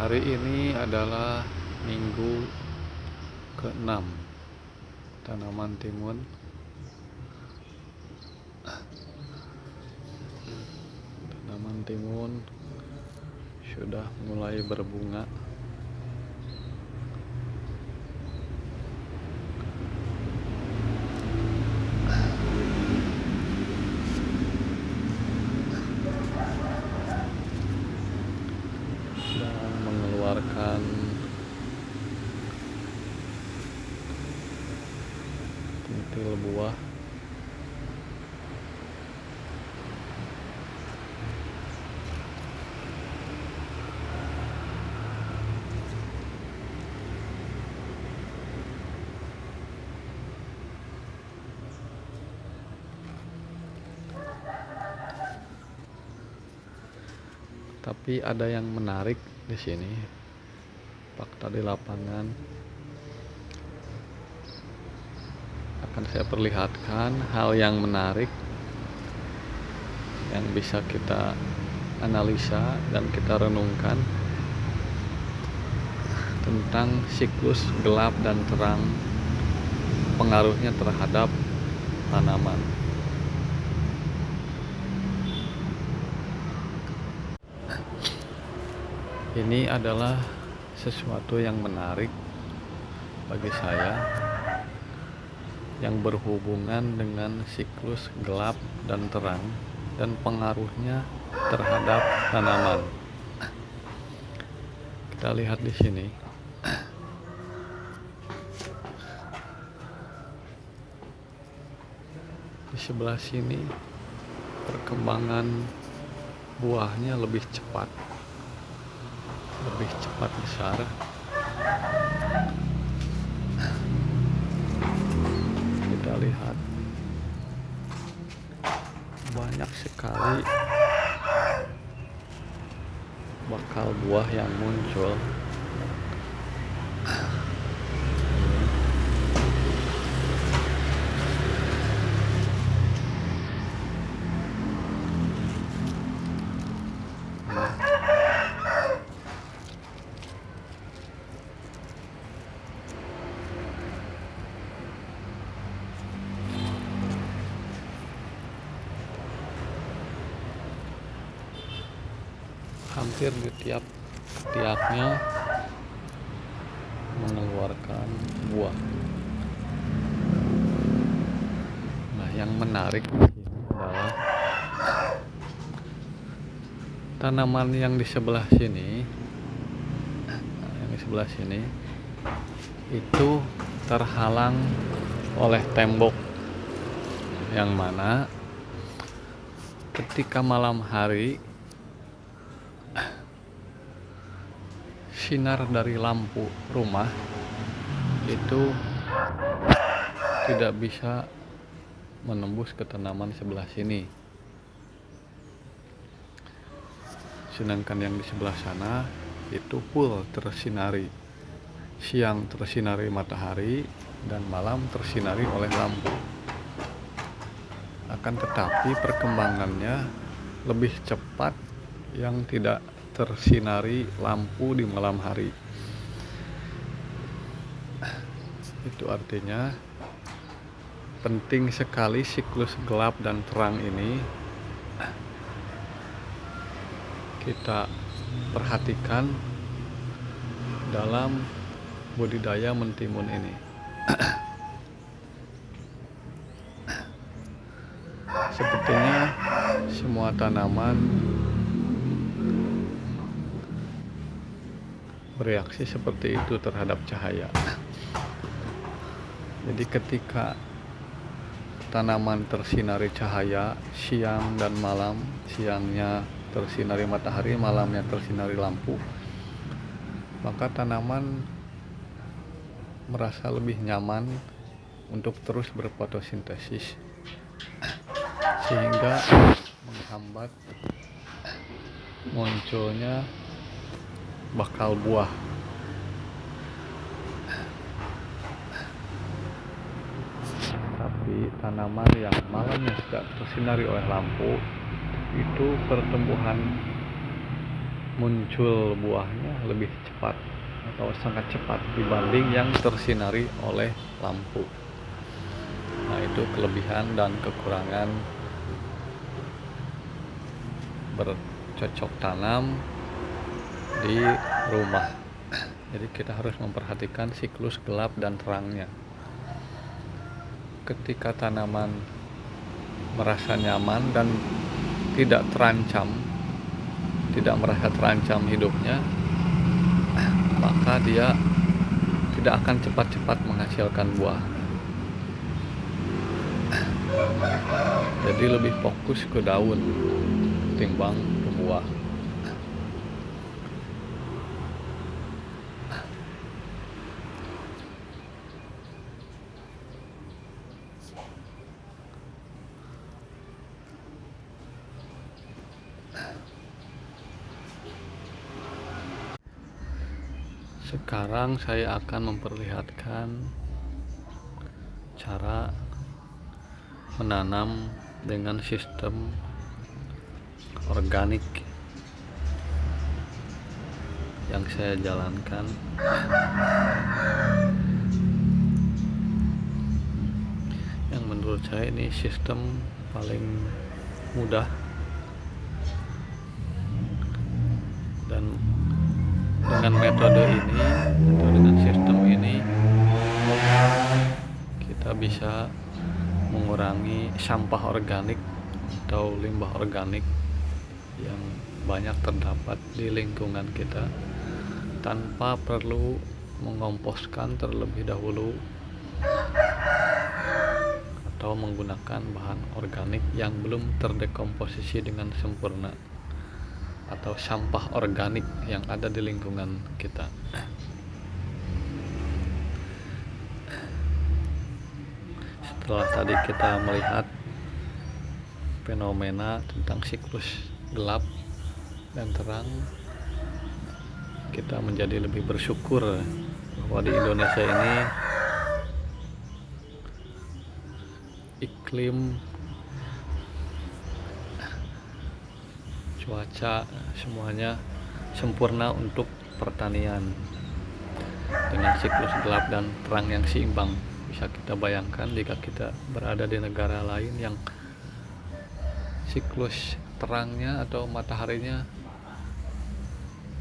Hari ini adalah minggu ke-6 tanaman timun. Tanaman timun sudah mulai berbunga. Dan mengeluarkan tintil buah. Tapi ada yang menarik di sini, fakta di lapangan. Akan saya perlihatkan hal yang menarik yang bisa kita analisa dan kita renungkan tentang siklus gelap dan terang, pengaruhnya terhadap tanaman. Ini adalah sesuatu yang menarik bagi saya, yang berhubungan dengan siklus gelap dan terang dan pengaruhnya terhadap tanaman. Kita lihat di sini. Di sebelah sini perkembangan buahnya lebih cepat besar. Kita lihat banyak sekali bakal buah yang muncul. Hampir di tiapnya mengeluarkan buah. Nah, yang menarik adalah tanaman yang di sebelah sini, itu terhalang oleh tembok, yang mana ketika malam hari sinar dari lampu rumah itu tidak bisa menembus ke tanaman sebelah sini. Sedangkan yang di sebelah sana itu full tersinari. Siang tersinari matahari dan malam tersinari oleh lampu. Akan tetapi perkembangannya lebih cepat yang tidak tersinari lampu di malam hari. Itu artinya penting sekali siklus gelap dan terang ini kita perhatikan dalam budidaya mentimun ini. Sepertinya semua tanaman bereaksi seperti itu terhadap cahaya. Jadi ketika tanaman tersinari cahaya siang dan malam, siangnya tersinari matahari, malamnya tersinari lampu, maka tanaman merasa lebih nyaman untuk terus berfotosintesis, sehingga menghambat munculnya bakal buah. Tapi tanaman yang malamnya tidak tersinari oleh lampu itu pertumbuhan muncul buahnya lebih cepat atau sangat cepat dibanding yang tersinari oleh lampu. Nah, itu kelebihan dan kekurangan bercocok tanam di rumah. Jadi kita harus memperhatikan siklus gelap dan terangnya. Ketika tanaman merasa nyaman dan tidak merasa terancam hidupnya, maka dia tidak akan cepat-cepat menghasilkan buah. Jadi lebih fokus ke daun ketimbang ke buah. Sekarang saya akan memperlihatkan cara menanam dengan sistem organik yang saya jalankan. Yang menurut saya ini sistem paling mudah dan dengan metode ini atau dengan sistem ini kita bisa mengurangi sampah organik atau limbah organik yang banyak terdapat di lingkungan kita tanpa perlu mengomposkan terlebih dahulu atau menggunakan bahan organik yang belum terdekomposisi dengan sempurna atau sampah organik yang ada di lingkungan kita. Setelah tadi kita melihat fenomena tentang siklus gelap dan terang, kita menjadi lebih bersyukur bahwa di Indonesia ini iklim, cuaca, semuanya sempurna untuk pertanian dengan siklus gelap dan terang yang seimbang. Bisa kita bayangkan jika kita berada di negara lain yang siklus terangnya atau mataharinya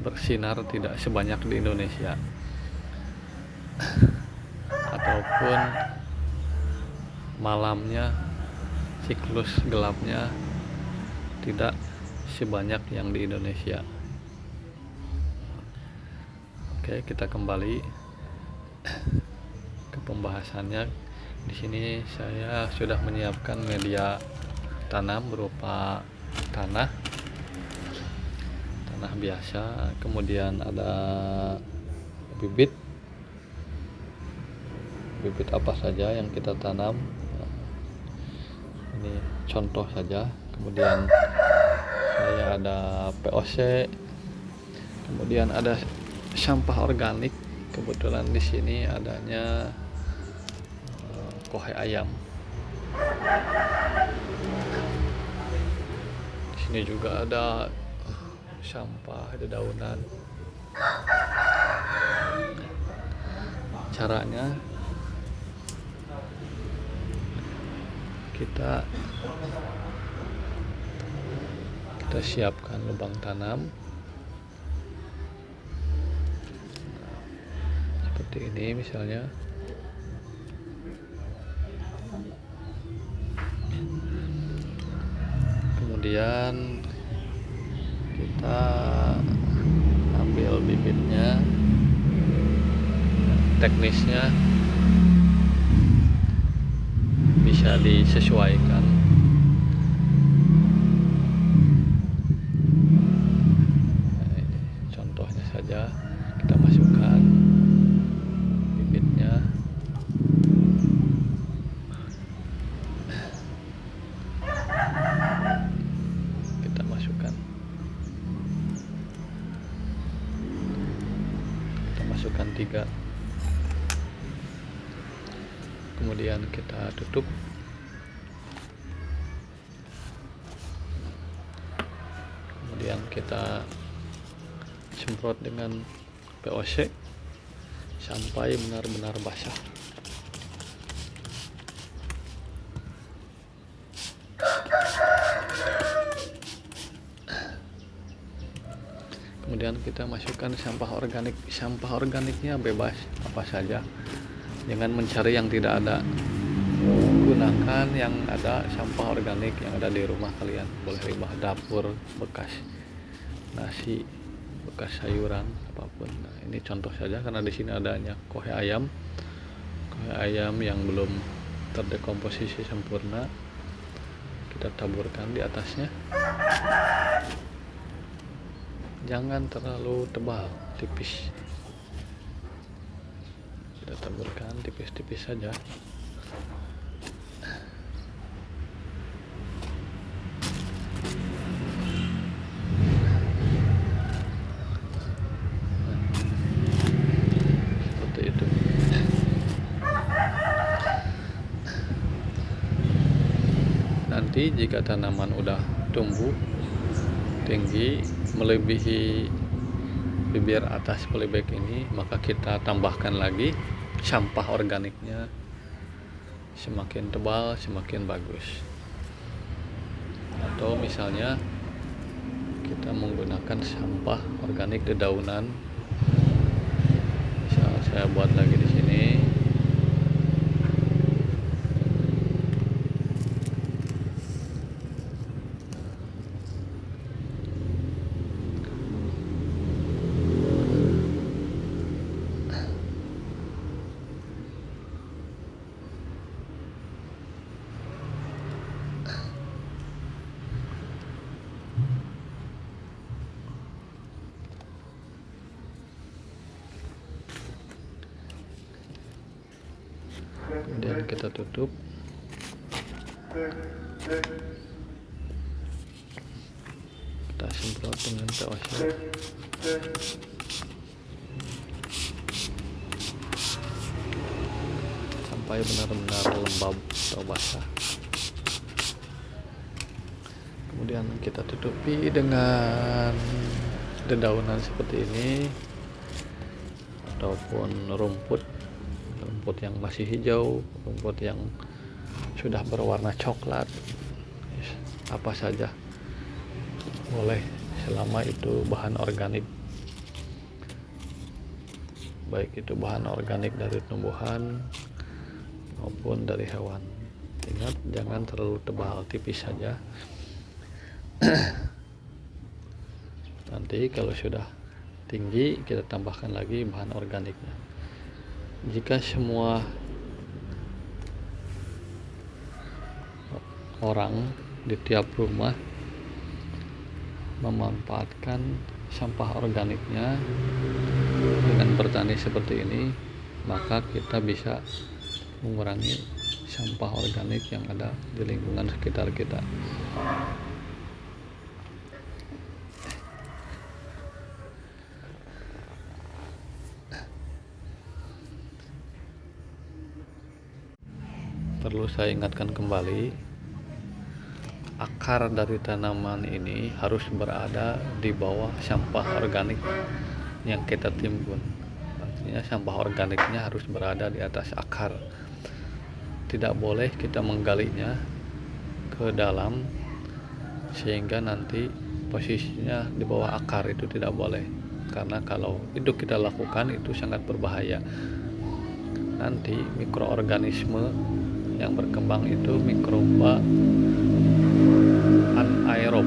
bersinar tidak sebanyak di Indonesia, ataupun malamnya siklus gelapnya tidak sebanyak yang di Indonesia. Oke, kita kembali ke pembahasannya. Di sini saya sudah menyiapkan media tanam berupa tanah biasa, kemudian ada bibit apa saja yang kita tanam. Ini contoh saja. Kemudian saya ada POC, kemudian ada sampah organik. Kebetulan di sini adanya kohe ayam. Di sini juga ada sampah dedaunan. Caranya kita siapkan lubang tanam seperti ini misalnya. Kemudian kita ambil bibitnya. Teknisnya bisa disesuaikan. Contohnya saja, kita masukkan bibitnya. Kita masukkan 3. Kemudian kita tutup. Kemudian kita semprot dengan VOC sampai benar-benar basah. Kemudian kita masukkan sampah organik. Sampah organiknya bebas apa saja, jangan mencari yang tidak ada. Gunakan yang ada, sampah organik yang ada di rumah kalian. Boleh limbah dapur, bekas nasi, bekas sayuran, apapun. Nah, ini contoh saja karena di sini adanya kohe ayam yang belum terdekomposisi sempurna. Kita taburkan di atasnya. Jangan terlalu tebal, tipis. Kita taburkan tipis-tipis saja. Seperti itu. Nanti jika tanaman udah tumbuh tinggi melebihi bibir atas polybag ini, maka kita tambahkan lagi sampah organiknya. Semakin tebal semakin bagus. Atau misalnya kita menggunakan sampah organik dedaunan. Misal saya buat lagi di sini. Kemudian kita tutup. Kita semprot dengan VOC sampai benar-benar lembab atau basah. Kemudian kita tutupi dengan dedaunan seperti ini, ataupun rumput yang masih hijau, rumput yang sudah berwarna coklat, apa saja boleh selama itu bahan organik, baik itu bahan organik dari tumbuhan maupun dari hewan. Ingat, jangan terlalu tebal, tipis saja. Nanti kalau sudah tinggi kita tambahkan lagi bahan organiknya. Jika semua orang di tiap rumah memanfaatkan sampah organiknya dengan bertani seperti ini, maka kita bisa mengurangi sampah organik yang ada di lingkungan sekitar kita. Perlu saya ingatkan kembali, akar dari tanaman ini harus berada di bawah sampah organik yang kita timbun. Artinya sampah organiknya harus berada di atas akar. Tidak boleh kita menggalinya ke dalam sehingga nanti posisinya di bawah akar, itu tidak boleh. Karena kalau itu kita lakukan itu sangat berbahaya. Nanti mikroorganisme yang berkembang itu mikroba anaerob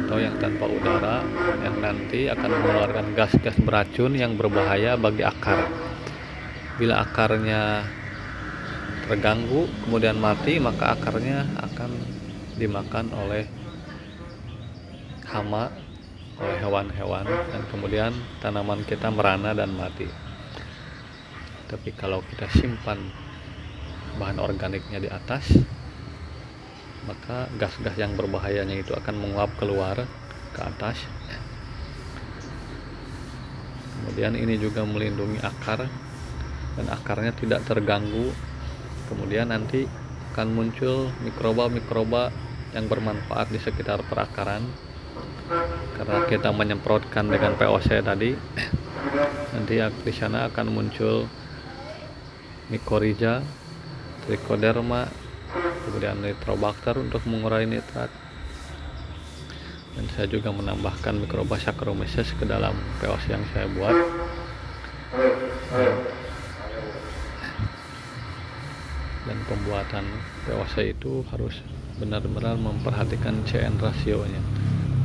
atau yang tanpa udara, yang nanti akan mengeluarkan gas-gas beracun yang berbahaya bagi akar. Bila akarnya terganggu kemudian mati, maka akarnya akan dimakan oleh hama, oleh hewan-hewan, dan kemudian tanaman kita merana dan mati. Tapi kalau kita simpan bahan organiknya di atas, maka gas-gas yang berbahayanya itu akan menguap keluar ke atas. Kemudian ini juga melindungi akar dan akarnya tidak terganggu. Kemudian nanti akan muncul mikroba-mikroba yang bermanfaat di sekitar perakaran karena kita menyemprotkan dengan POC tadi. Nanti di sana akan muncul mycorrhiza, trichoderma, kemudian nitrobacter untuk mengurai nitrat, dan saya juga menambahkan mikroba Saccharomyces ke dalam POC yang saya buat. Dan pembuatan POC itu harus benar-benar memperhatikan CN rasionya,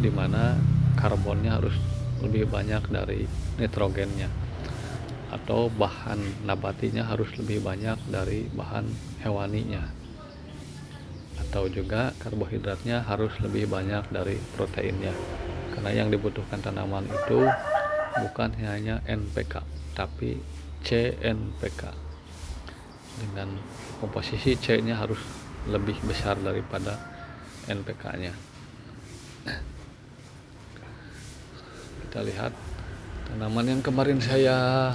dimana karbonnya harus lebih banyak dari nitrogennya, atau bahan nabatinya harus lebih banyak dari bahan hewaninya, atau juga karbohidratnya harus lebih banyak dari proteinnya, karena yang dibutuhkan tanaman itu bukan hanya NPK tapi CNPK, dengan komposisi C nya harus lebih besar daripada NPK nya. Kita lihat tanaman yang kemarin saya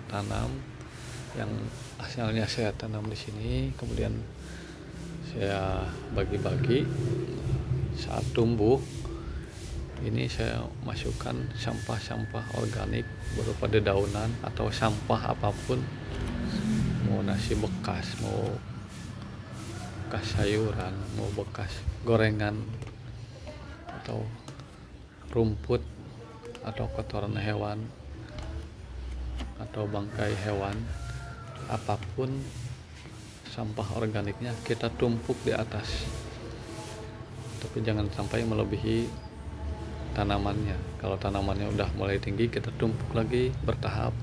tanam, yang asalnya saya tanam di sini, kemudian saya bagi-bagi. Saat tumbuh ini saya masukkan sampah-sampah organik berupa dedaunan atau sampah apapun, mau nasi bekas, mau bekas sayuran, mau bekas gorengan, atau rumput, atau kotoran hewan, atau bangkai hewan, apapun sampah organiknya kita tumpuk di atas, tapi jangan sampai melebihi tanamannya. Kalau tanamannya udah mulai tinggi, kita tumpuk lagi bertahap.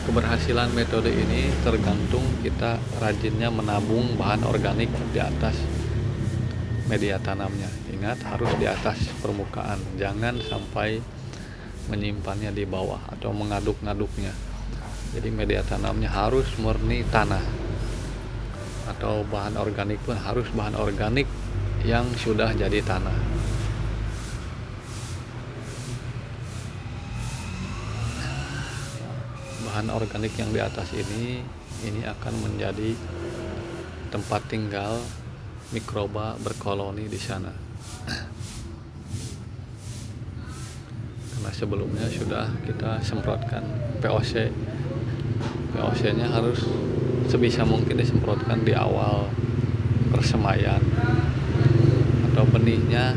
Keberhasilan metode ini tergantung kita rajinnya menabung bahan organik di atas media tanamnya. Ingat, harus di atas permukaan, jangan sampai menyimpannya di bawah atau mengaduk-ngaduknya. Jadi media tanamnya harus murni tanah, atau bahan organik pun harus bahan organik yang sudah jadi tanah. Bahan organik yang di atas ini akan menjadi tempat tinggal mikroba berkoloni di sana. Karena sebelumnya sudah kita semprotkan POC. POC-nya harus sebisa mungkin disemprotkan di awal persemaian, atau benihnya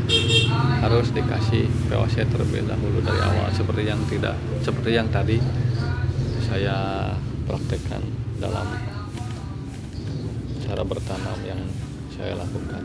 harus dikasih POC terlebih dahulu dari awal, seperti yang tadi saya praktekkan dalam cara bertanam yang saya lakukan.